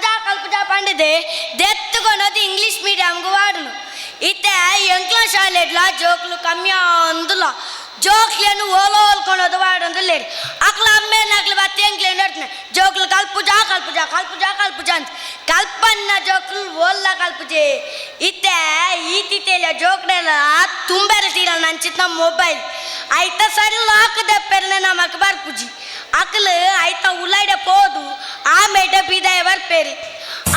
ಕಲ್ಪುಜಾ ಪಂಡಿದೆ ದೆತ್ತುಕೊನದು English ಮೀಡಿಯಂಗೆ ವಾಡುನು ಇತ್ತೆ ಎಂಕ್ಲ ಶಾಲೆಡ್ಲ ಜೋಕ್ಲು ಕಮ್ಮಿ ಅಂದುಲ್ಲ ಜೋಕ್ಲೇನು ಓಲೋ ಓಲ್ಕೊಳೋದು ವಾಡಂದ್ರೆ ಅಕ್ಲ ಅಮ್ಮೇನ ಅಕ್ಲು ಬತ್ತೆ ಎಂಕ್ಲೆ ನೋಡ್ತಾನೆ ಜೋಕ್ಲು ಕಲ್ಪುಜಾ ಅಂತ ಕಲ್ಪನ್ನ ಜೋಕ್ಲು ಓಲ್ಲ ಕಲ್ಪುಜೆ ಇತ್ತೆ ಈತಿತೆಲ್ಲ ಜೋಕ್ನೆಲ್ಲ ತುಂಬೆರತೀರ ನಂಚಿತ್ ನಮ್ಮ ಮೊಬೈಲ್ ಆಯ್ತ ಸರಿ ಲಾಕ್ ದಪ್ಪೆರ್ನೆ ನಮಕ್ ಬರ್ಪುಜಿ ಅಕ್ಲು ಆಯ್ತ ಉಳ್ಳಾಯ್ಡೆ ಪೋದು ಆಮೇಲೆ ಬಿದಾಯ ಬರ್ಪೇರಿ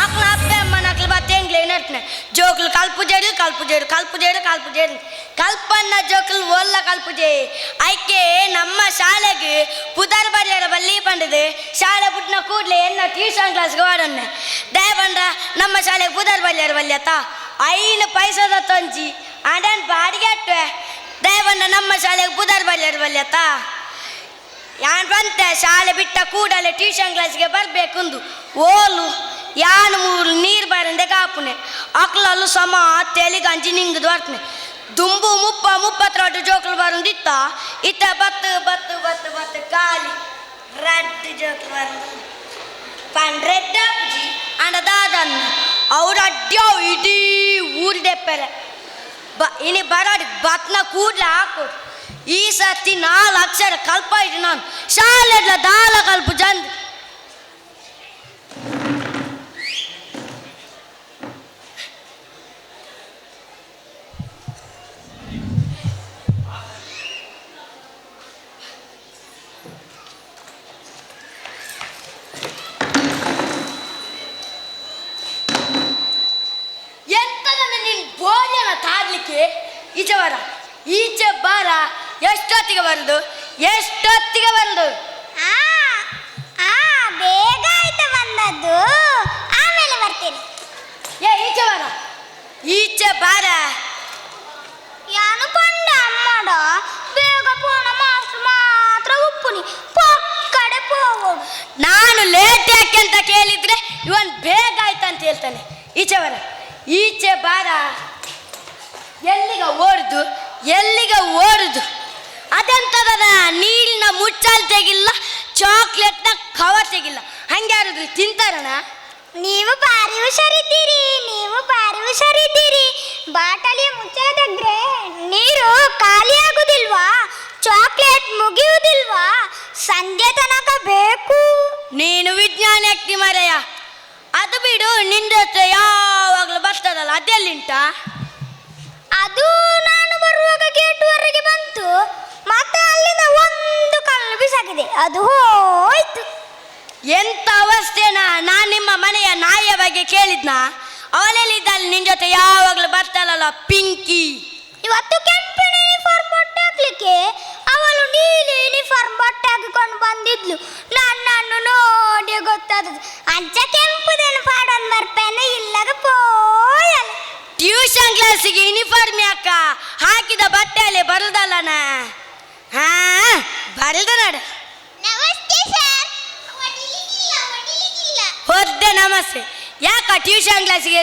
ಅಕ್ಲ ಅಪ್ಪೆ ಅಮ್ಮನ ಅಕ್ಲು ಬತ್ತೆ ಎಂಗ್ಲೆ ನೋಡ್ತಾನೆ ಜೋಕ್ಲು ಕಲ್ಪುಜೇಡು ಕಲ್ಪನ್ನ ಜೋಕ್ಲು ಓಲ್ಲ ಕಲ್ಪುಜೆ ಆಯ್ಕೆ ನಮ್ಮ ಶಾಲೆಗೆ ಪುದರ್ ಬರ್ಯಾರ ಬಲ್ಲಿ ಬಂದಿದೆ ಶಾಲೆ ಬಿಟ್ಟಿನ ಕೂಡಲೇ ಎನ್ನ ಟ್ಯೂಷನ್ ಕ್ಲಾಸ್ಗೆ ವಾಡನ್ನೆ ದಯಬಂದ್ರ ನಮ್ಮ ಶಾಲೆಗೆ ಪುದರ್ ಬರ್ಯಾರ ಬಲ್ಲಿ ಅತ್ತ ಐನು ಪೈಸದ ತೊಂಜಿ ಅಡನ್ ಬಾಡಿಗೆ ಅಟ್ವೆ ದಯಬಂದ್ರ ನಮ್ಮ ಶಾಲೆಗೆ ಪುದರ್ ಬರ್ಯಾರ ಬಲ್ಲಿ ಅತ್ತ ಯಾನ್ ಬಂತೆ ಶಾಲೆ ಬಿಟ್ಟ ಕೂಡಲೇ ಟ್ಯೂಷನ್ ಕ್ಲಾಸ್ಗೆ ಬರಬೇಕುಂದು ಓಲು ಯಾನು ಮೂರು ನೀರು ಬರಂದೆ ಕಾಪುನೆ ಅಕ್ಲಲ್ಲು ಸಮ ತೆಲಿ ಗಂಜಿ ನಿಂಗದು ಬರ್ತನೆ ದುಂಬು ಮುಪ್ಪತ್ತು ಜೋಕ್ಲು ಬರಂದಿತ್ತ ಇತ್ತ ಬತ್ತು ಖಾಲಿ ರೆಡ್ ಜೋಕ್ಲು ಬರಂದು ರೆಡ್ ಅಪ್ಪಜಿ ಅಂಡ ದಾದನ್ನ ಅವ್ರು ಅಡ್ಡ್ಯಾವ ಇಡೀ ಊರು ದೆಪ್ಪೆರೆ ಇನಿ ಬರಾಡಿ ಬತ್ನ ಕೂಡ್ಲೆ ಹಾಕೋದು ಈ ಸತಿ 4 ಅಕ್ಷರ ಕಲ್ಪ ಇಟ್ಟು ನಾನು ಶಾಲೆಡ್ಲ ದಾಲ ಕಲ್ಪು ಜಂದ್ ಈಚೆ ಬಾರ ಎಷ್ಟೊತ್ತಿಗೆ ಬರುದು ಬೇಗ ಆಯ್ತು ಬಂದದ್ದು ಆಮೇಲೆ ಬರ್ತೇನೆ ಈಚೆ ಬಾರ ಯಾನು ಪಂಡ ಅಮ್ಮಡ ಬೇಗ ಪೋನ ಮಾಸ್ಟರ್ ಮಾತ್ರ ಉಪ್ಪುನಿ ಪಕ್ಕಡೆ ಹೋಗೋದು ನಾನು ಲೇಟ್ ಯಾಕೆ ಅಂತ ಕೇಳಿದ್ರೆ ಇವನ್ ಬೇಗ ಆಯ್ತು ಅಂತ ಹೇಳ್ತಾನೆ ಈಚೆ ಬಾರ ಎಲ್ಲಿಗ ಓಡುದು ಅದೆಂತದ ನೀರಿನ ಮುಚ್ಚಾಲ್ ತೆಗಿಲ್ಲ ಚಾಕ್ಲೇಟ್ನ ಕವರ್ ತೆಗಿಲ್ಲ ಹಂಗೆ ಯಾರಿದ್ರು ತಿಂತಾರಣ ನೀವು ಭಾರಿ ಹುಷಾರಿದ್ದೀರಿ ಬಾಟಲಿಯ ಮುಚ್ಚಳ ತೆಗ್ರೆ ನೀರು ಖಾಲಿ ಆಗುದಿಲ್ವಾ ಚಾಕ್ಲೇಟ್ ಮುಗಿಯುವುದಿಲ್ವಾ ಸಂಜೆ ತನಕ ಬೇಕು ನೀನು ವಿಜ್ಞಾನ ಆಗ್ತಿ ಮಾರಯ್ಯ ಅದು ಬಿಡು ನಿಂದ ಯಾವಾಗಲೂ ಬರ್ತದಲ್ಲ ಅದೆಲ್ಲಿಂಟ ಅದು ನಾನು ಬರುವಾಗ ಗೇಟ್ವರೆಗೆ ಬಂತು ಮತ್ತೆ ಅಲ್ಲಿಂದ ಒಂದು ಕಲ್ಲು ಬಿಸಾಕಿದೆ ಅದು ಹೋಯ್ತು ಎಂತ ಅವಸ್ಥೆನಾ ನಾನು ನಿಮ್ಮ ಮನೆಯ ನಾಯಿಯ ಬಗ್ಗೆ ಕೇಳಿದ್ನಾ ಅವಳೆಲ್ಲಿದ್ದಲ್ಲಿ ನಿನ್ ಜೊತೆ ಯಾವಾಗಲೂ ಬರ್ತಾಳಲ್ಲ ಪಿಂಕಿ ಇವತ್ತು ಕೆಂಪಿನ ಯೂನಿಫಾರ್ಮ್ ಬಟ್ಟೆ ಹಾಕ್ಲಿಕ್ಕೆ ಅವಳು ನೀಲಿ ಯೂನಿಫಾರ್ಮ್ ಬಟ್ಟೆ ಹಾಕಿಕೊಂಡು ಬಂದಿದ್ಲು ನನ್ನನ್ನು ನೋಡಿ ಗೊತ್ತಾದದು ಅಂಚ ಕೆಂಪುದೇನು ಪಾಡೊಂದು ಬರ್ಪೇನೆ ಇಲ್ಲದ ಪೋಯಲ್ಲ ಟ್ಯೂಷನ್ ಕ್ಲಾಸಿಗೆ ಯೂನಿಫಾರ್ಮ್ ಯಾಕ ಹಾಕಿದ ಬಟ್ಟೆಯಲ್ಲಿ ಬರುದಲ್ಲನ ಬರಲ್ದ ನೋಡ ನಮಸ್ತೆ ಸರ್ ಹೊದ್ದೆ ನಮಸ್ತೆ ಯಾಕ ಟ್ಯೂಷನ್ ಕ್ಲಾಸಿಗೆ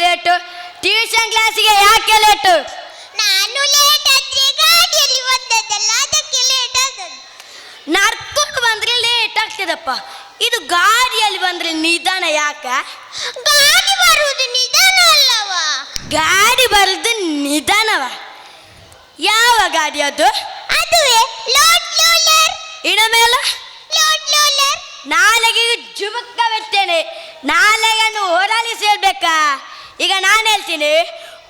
ಯಾಕೆ ಲೇಟು ನಾನು ಲೇಟ್ ಆದ್ರೆ ಗಾಡಿಯಲ್ಲಿ ಬಂದದ್ದಲ್ಲ ಅದಕ್ಕೆ ಲೇಟ್ ಆದದ್ದು ನಡ್ಕೊಂಡು ಬಂದ್ರೆ ಲೇಟ್ ಆಗ್ತದಪ್ಪ ಇದು ಗಾಡಿಯಲ್ಲಿ ಬಂದ್ರೆ ನಿಧಾನ ಯಾಕ ಗಾಡಿ ಬರುವುದು ನಿಧಾನ ಅಲ್ಲವಾ ಗಾಡಿ ಬರುದು ನಿಧಾನವ ಯಾವ ಗಾಡಿ ಅದುವೇ ಲೋಡ್ ಲೋಲರ್ ಇಡಮೇಲ ಲೋಡ್ ಲೋಲರ್ ನಾಳೆಗೆ ಜುಬುಕ್ಕ ಬಿಡ್ತೇನೆ ನಾಳೆಗನ್ನು ಹೊರಳಿ ಸೇರ್ಬೇಕಾ ಈಗ ನಾನು ಹೇಳ್ತೀನಿ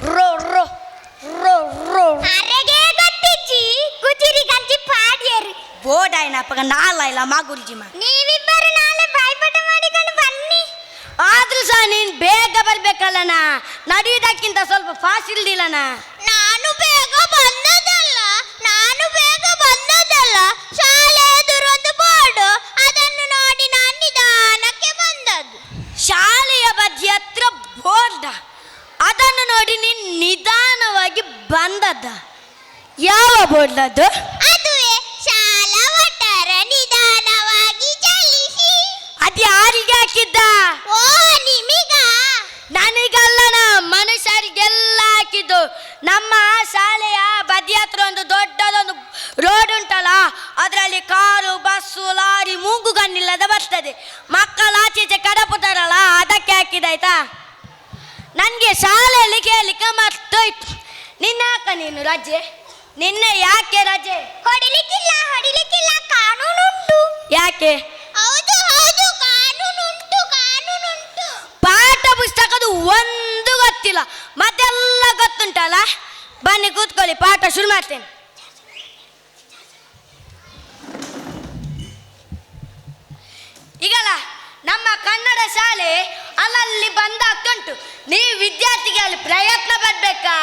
ರೋ ರೋ ರೋ ರೋ ಅರೆಗೆ ಗೊತ್ತಿಜ್ಜಿ ಗುಜಿರಿ ಗಂಜಿ ಪಾಡಿಯರು ಬೋಡಾಯ್ನಪ್ಪ ನಾಲ ಇಲ್ಲ ಮಗುಲ್ಜಿ ನೀವಿಬ್ಬರು ನಾಳೆ ಬಾಯ್ಪಾಠ ಮಾಡಿಕೊಂಡು ಬನ್ನಿ ಆದ್ರೂ ಸಹ ನೀನ್ ಬೇಗ ಬರ್ಬೇಕಲ್ಲನ ನಡೆಯುವುದಕ್ಕಿಂತ ಸ್ವಲ್ಪ ಫಾಸ್ಟ್ ಇಲ್ದಿಲ್ಲನ ನಾನು ಬೇಗ ಬಂದದಲ್ಲ ಶಾಲೆ ಎದುರೊಂದು ಬೋರ್ಡು ಅದನ್ನು ನೋಡಿ ನಾನು ನಿಧಾನಕ್ಕೆ ಬಂದದ್ದು ಶಾಲೆಯ ಬದಿ ಹತ್ರ ಬೋರ್ಡ ಅದನ್ನು ನೋಡಿ ನೀನ್ ನಿಧಾನವಾಗಿ ಬಂದದ್ದ ಯಾವ ಬೋರ್ಡ್ ಅದು ಅದುವೇ ಶಾಲಾ ಒಟ್ಟಾರ ನಿಧಾನವಾಗಿ ಚಲಿಸಿ ಅದು ಯಾರಿಗೆ ಹಾಕಿದ್ದ ಓ ನಿಮಿಗ ನನಗಲ್ಲನ ಮನುಷ್ಯರಿಗೆಲ್ಲ ಹಾಕಿದ್ದು ನಮ್ಮ ಶಾಲೆಯ ಬದಿ ಹತ್ರ ಒಂದು ದೊಡ್ಡದೊಂದು ರೋಡ್ ಉಂಟಲ್ಲ ಅದರಲ್ಲಿ ಕಾರು ಬಸ್ಸು ಲಾರಿ ಮೂಗುಗಣ್ಣಿಲ್ಲದ ಬರ್ತದೆ ಮಕ್ಕಳು ಆಚೀಚೆ ಕಡಪುತ್ತಾರಲ್ಲ ಅದಕ್ಕೆ ಯಾಕೆ ಹಾಕಿದಾಯ್ತಾ? ನನಗೆ ಶಾಲೆಯಲ್ಲಿ ಕೇಳಲಿಕ್ಕೆ ಮರ್ತೋಯ್ತು. ನೀನು ರಜೆ? ನಿನ್ನೆ ಯಾಕೆ ರಜೆ? ಹೊಡಿಲಿಕ್ಕಿಲ್ಲ, ಕಾನೂನುಂಟು. ಯಾಕೆ? ಹೌದು ಹೌದು, ಕಾನೂನುಂಟು. ಪಾಠ ಪುಸ್ತಕದ್ದು ಒಂದು ಗೊತ್ತಿಲ್ಲ, ಮತ್ತೆಲ್ಲ ಗೊತ್ತುಂಟಲ್ಲ. ಬನ್ನಿ ಕೂತ್ಕೊಳ್ಳಿ, ಪಾಠ ಶುರು ಮಾಡ್ತೇನೆ. ಈಗಲ್ಲ ನಮ್ಮ ಕನ್ನಡ ಶಾಲೆ ಅಲ್ಲಲ್ಲಿ ಬಂದಾಗ್ತುಂಟು. ನೀವು ವಿದ್ಯಾರ್ಥಿಗಳಲ್ಲಿ ಪ್ರಯತ್ನ ಪಡ್ಬೇಕಾ,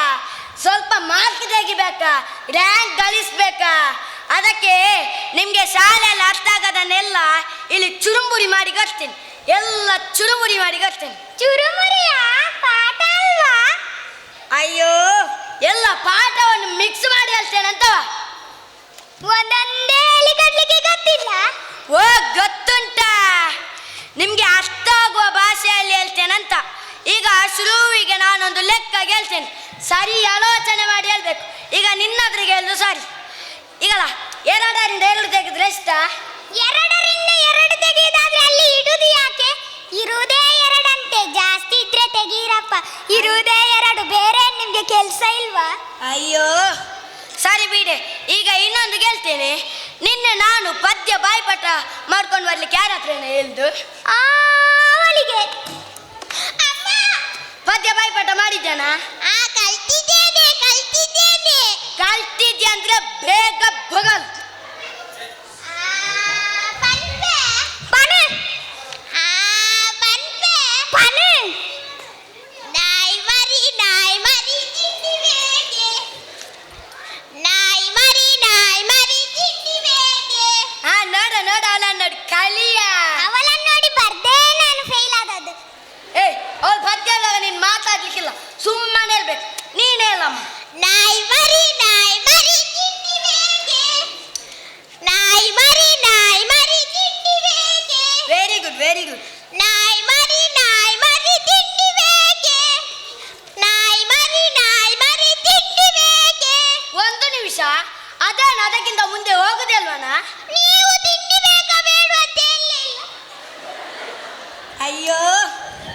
ಸ್ವಲ್ಪ ಮಾರ್ಕ್ ತೆಗಿಬೇಕಾ, ರ್ಯಾಂಕ್ ಗಳಿಸ್ಬೇಕಾ? ಅದಕ್ಕೆ ನಿಮಗೆ ಶಾಲೆಯಲ್ಲಿ ಅರ್ಥ ಆಗದನ್ನೆಲ್ಲ ಇಲ್ಲಿ ಚುರುಮುರಿ ಮಾಡಿ ಕೊಡ್ತೀನಿ. ಎಲ್ಲ ಚುರುಮುರಿ ಮಾಡಿ ಕೊಡ್ತೀನಿ. ಚುರುಮುರಿಯ ಪಾಠ ಅಲ್ವಾ? ಅಯ್ಯೋ, ಎಲ್ಲ ಪಾಠವನ್ನು ಮಿಕ್ಸ್ ಮಾಡಿ ಹೇಳ್ತೇನಂತವ. ಒಂದೊಂದೇ ಹೇಳಿ ಕಟ್ಲಿಕ್ಕೆ ಗೊತ್ತಿಲ್ಲ. ಓ, ಗೊತ್ತುಂಟಾ? ನಿಮ್ಗೆ ಅರ್ಥ ಆಗುವ ಭಾಷೆಯಲ್ಲಿ ಹೇಳ್ತೇನಂತ. ಈಗ ಶುರುವಿಗೆ ನಾನೊಂದು ಲೆಕ್ಕ ಹೇಳ್ತೇನೆ, ಸರಿ ಆಲೋಚನೆ ಮಾಡಿ ಹೇಳ್ಬೇಕು. ಈಗ ನಿನ್ನದ್ರಿಗೆ ಹೇಳುದು ಸರಿ. ಈಗಲ್ಲ 2ರಿಂದ 2 ತೆಗೆದ್ರೆ ಎಷ್ಟ? 2ರಿಂದ 2 ತೆಗೆಯುದಾದ್ರೆ ಅಲ್ಲಿ ಇಡುದು ಯಾಕೆ? ಇರುವುದೇ 2 ಅಂತೆ, ಜಾಸ್ತಿ ಇದ್ರೆ ತೆಗೀರಪ್ಪ. ಇರುವುದೇ 2, ಬೇರೆ ನಿಮ್ಗೆ ಕೆಲಸ ಇಲ್ವಾ? ಅಯ್ಯೋ ಸರಿ ಬಿಡೆ. ಈಗ ಇನ್ನೊಂದು ಹೇಳ್ತೇನೆ. ನಿನ್ನೆ ನಾನು ಪದ್ಯ ಬಾಯ್ಪಾಠ ಮಾಡ್ಕೊಂಡು ಬರ್ಲಿಕ್ಕೆ ಯಾರ ಹತ್ರ ಹೇಳ್ದು? ಅವಳಿಗೆ. ಪದ್ಯ ಬಾಯ್ಪಾಠ ಮಾಡಿದ್ದಾನ? ಕಲ್ತಿದ್ದೇನೆ. ಕಲ್ತಿದ್ಯಾ ಅಂದ್ರೆ ಬೇಗ ಬಗಲ್. ನೋಡ ಅವಳನ್ನ ನೋಡಿ ಕಲಿಯ. ಅವಳನ್ನು ನೋಡಿ ಬರ್ದೇ ನಾನು ಫೇಲ್ ಆದದ್ದು. ಅವ್ಳು ಪದ್ಯ ಅಲ್ಲಾಗ ನೀನು ಮಾತಾಡ್ಲಿಕ್ಕಿಲ್ಲ, ಸುಮ್ಮನೆ ಹೇಳ್ಬೇಕು. ನೀನೇ ಹೇಳಮ್ಮ. ನಾಯಿ ಮರಿ ತಿಂಡಿ ಬೇಕೆ, ನಾಯಿ ಮರಿ ತಿಂಡಿ ಬೇಕೆ. Very good, very good. ನಾಯಿ ಮರಿ ತಿಂಡಿ ಬೇಕೆ, ನಾಯಿ ಮರಿ ತಿಂಡಿ ಬೇಕೆ. ಒಂದು ನಿಮಿಷ, ಅದೇನು ಅದಕ್ಕಿಂತ ಮುಂದೆ ಹೋಗುದೇ ಅಲ್ವನ? ನೀವು ತಿಂಡಿ ಬೇಕಾ ಬೇಡ ಅಂತ ಹೇಳಿಲ್ಲ. ಅಯ್ಯೋ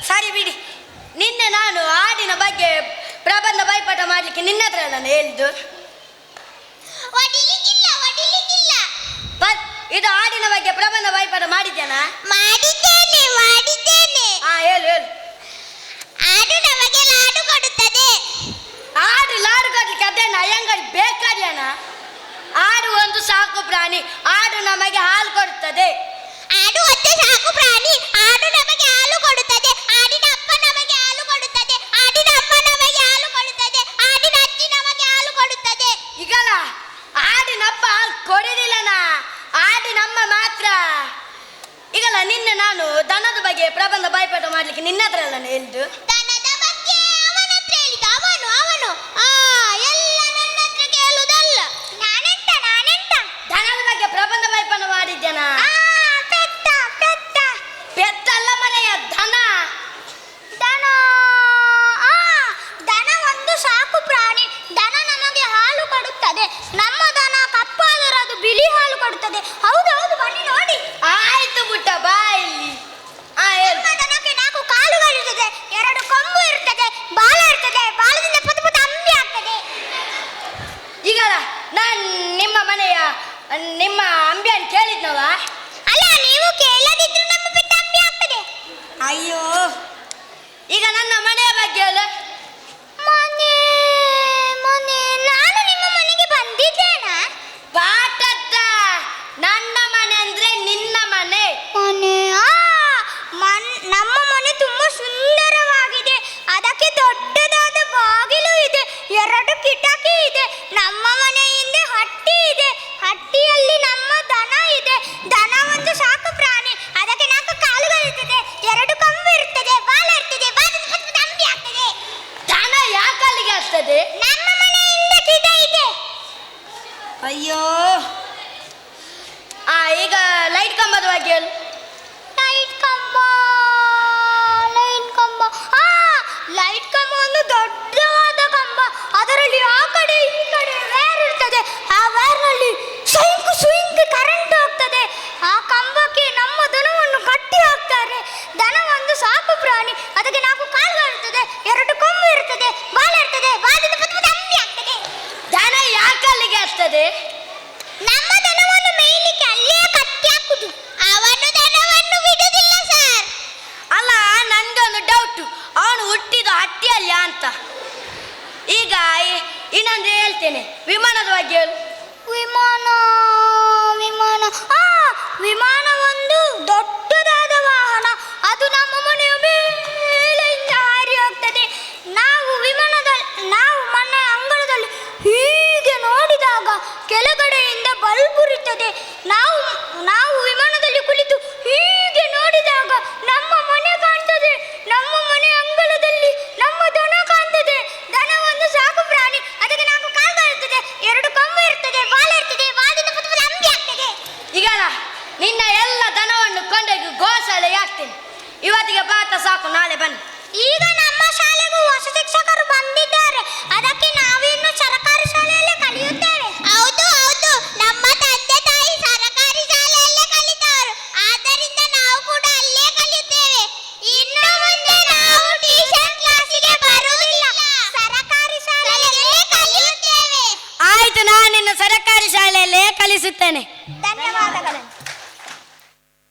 ಸರಿ ಬಿಡಿ. ನಿನ್ನೆ ನಾನು ಹಾಡಿನ ಬಗ್ಗೆ ಪ್ರಬಂಧ ಬಾಯ್ಪಾಠ ಮಾಡ್ಲಿಕ್ಕೆ ನಿನ್ನ ಹತ್ರ ನಾನು ಹೇಳ್ದು. ಹೊಡಿಲಿಕ್ಕಿಲ್ಲ. ಇದು ಹಾಡಿನ ಬಗ್ಗೆ ಪ್ರಬಂಧ ಬಾಯ್ಪಾಠ ಮಾಡಿದ್ದೇನಾ? ಮಾಡಿದ್ದೇನೆ. ಹೇಳು. ಹಾಡು ನಮಗೆ ಲಾಡು ಕೊಡುತ್ತದೆ. ಹಾಡು ಲಾಡು ಕಟ್ಲಿಕ್ಕೆ ಅದೇನ ಅಯ್ಯಂಗಾರಿ ಬೇಕಾದ್ಯಾನ? ಹಾಡು ಒಂದು ಸಾಕು ಪ್ರಾಣಿ, ಹಾಡು ನಮಗೆ ಹಾಲು ಕೊಡುತ್ತದೆ. ಹಾಡು ಒಂದು ಸಾಕು ಪ್ರಾಣಿ, ಹಾಡು ನಮಗೆ ಹಾಲು ಕೊಡುತ್ತದೆ. ಹಾಡಿನ ಅಪ್ಪ ನಮಗೆ ಹಾಲು ಕೊಡುತ್ತದೆ, ಹಾಡಿನ ಅಮ್ಮ ನಮಗೆ ಹಾಲು ಕೊಡುತ್ತದೆ, ಹಾಡಿನ ಅಜ್ಜಿ ನಮಗೆ ಹಾಲು ಕೊಡುತ್ತದೆ. ಈಗಲ್ಲ ಹಾಡಿನಪ್ಪ ಹಾಲು ಕೊಡುದಿಲ್ಲನಾ, ಹಾಡಿನಮ್ಮ ಮಾತ್ರ. ಈಗಲ್ಲ ನಿನ್ನೆ ನಾನು ದನದ ಬಗ್ಗೆ ಪ್ರಬಂಧ ಬಾಯ್ಪಾಠ ಮಾಡ್ಲಿಕ್ಕೆ ನಿನ್ನ ಹತ್ರ ಎಲ್ಲ ಹೇಳ್ದು. ದನದ ಬಗ್ಗೆ ಅವನ ಹತ್ರ ಹೇಳಿದ. ಅವನು ಎಲ್ಲ ನನ್ನ ಹತ್ರ ಕೇಳುದಲ್ಲ. ನಾನೆಂತ ದನದ ಬಗ್ಗೆ ಪ್ರಬಂಧ ಬಾಯ್ಪಾಠ ಮಾಡಿದ್ದೇನಾ? ಪೆತ್ತ ಅಲ್ಲ ಮನೆಯ ದನ. ದನ ಒಂದು ಸಾಕು ಪ್ರಾಣಿ. ದನ ನಮಗೆ ಹಾಲು ಕೊಡುತ್ತದೆ. ನಮ್ಮ ದನ ಕಪ್ಪಾದರೆ ಅದು ಬಿಳಿ ಹಾಲು ಕೊಡುತ್ತದೆ. ಹೌದು, ಬನ್ನಿ ನೋಡಿ. ಆಯ್ತು ಪುಟ್ಟ, ಬಾ ಇಲ್ಲಿ. ನಮ್ಮ ದನಕ್ಕೆ 4 ಕಾಲುಗಳಿರುತ್ತದೆ, 2 ವಿಮಾನ ಒಂದು ದೊಡ್ಡದಾದ ವಾಹನ, ಅದು ನಮ್ಮ ಮನೆಯ ಮೇಲೆಯಿಂದ ಹಾರಿ ಹೋಗ್ತದೆ. ನಾವು ಮನೆ ಅಂಗಳದಲ್ಲಿ ಹೀಗೆ ನೋಡಿದಾಗ ಕೆಳಗಡೆಯಿಂದ ಬಲ್ಬ್ ಉರಿತದೆ. ನಾವು ವಿಮಾನದಲ್ಲಿ ಕುಳಿತು ಹೀಗೆ ನೋಡಿದಾಗ ನಮ್ಮ ಮನೆ ಕಾಣ್ತದೆ. ನಮ್ಮ ಮನೆ ಅಂಗಳದಲ್ಲಿ ನಮ್ಮ ದನ ಕಾಣ್ತದೆ. ದನ ಒಂದು ಸಾಕು ಪ್ರಾಣಿ, ಅದಕ್ಕೆ 4 ಕಾಲು ಇರ್ತದೆ, 2 ಕೊಂಬು ಇರ್ತದೆ, ಬಾಲ ಇರ್ತದೆ, ಬಾಲದಿಂದ ಪುತ್ತಪುತ್ತ ಅಂಬಿ ಆಗ್ತದೆ. ಈಗ ನಿನ್ನ ಎಲ್ಲ ದನವನ್ನು ಕೊಂಡೋಗಿ ಗೋಶಾಲೆಗೆ ಹಾಕ್ತೇನೆ. ಇವತ್ತಿಗೆ ಪಾಠ ಸಾಕು, ನಾಳೆ ಬನ್ನಿ. ಈಗ ನಮ್ಮ ಶಾಲೆಗೂ ಹೊಸ ಶಿಕ್ಷಕರು ಬಂದಿದ್ದಾರೆ, ಅದಕ್ಕೆ ನಾವಿನ್ನು ಸರ್ಕಾರಿ ಶಾಲೆಯಲ್ಲೇ ಕಲಿಯುತ್ತೇವೆ. ಹೌದು ಹೌದು, ನಮ್ಮ ತಂದೆ ತಾಯಿ ಸರ್ಕಾರಿ ಶಾಲೆಯಲ್ಲೇ ಕಲಿತವರು, ಆದ್ದರಿಂದ ನಾವು ಕೂಡ ಅಲ್ಲೇ ಕಲಿಯುತ್ತೇವೆ. ಇನ್ನು ಮುಂದೆ ನಾವು ಟ್ಯೂಷನ್ ಕ್ಲಾಸಿಗೆ ಬರುವುದಿಲ್ಲ, ಸರ್ಕಾರಿ ಶಾಲೆಯಲ್ಲೇ ಕಲಿಯುತ್ತೇವೆ. ಆಯ್ತು, ನಾನು ನಿನ್ನ ಸರ್ಕಾರಿ ಶಾಲೆಯಲ್ಲೇ ಕಲಿಸುತ್ತೇನೆ.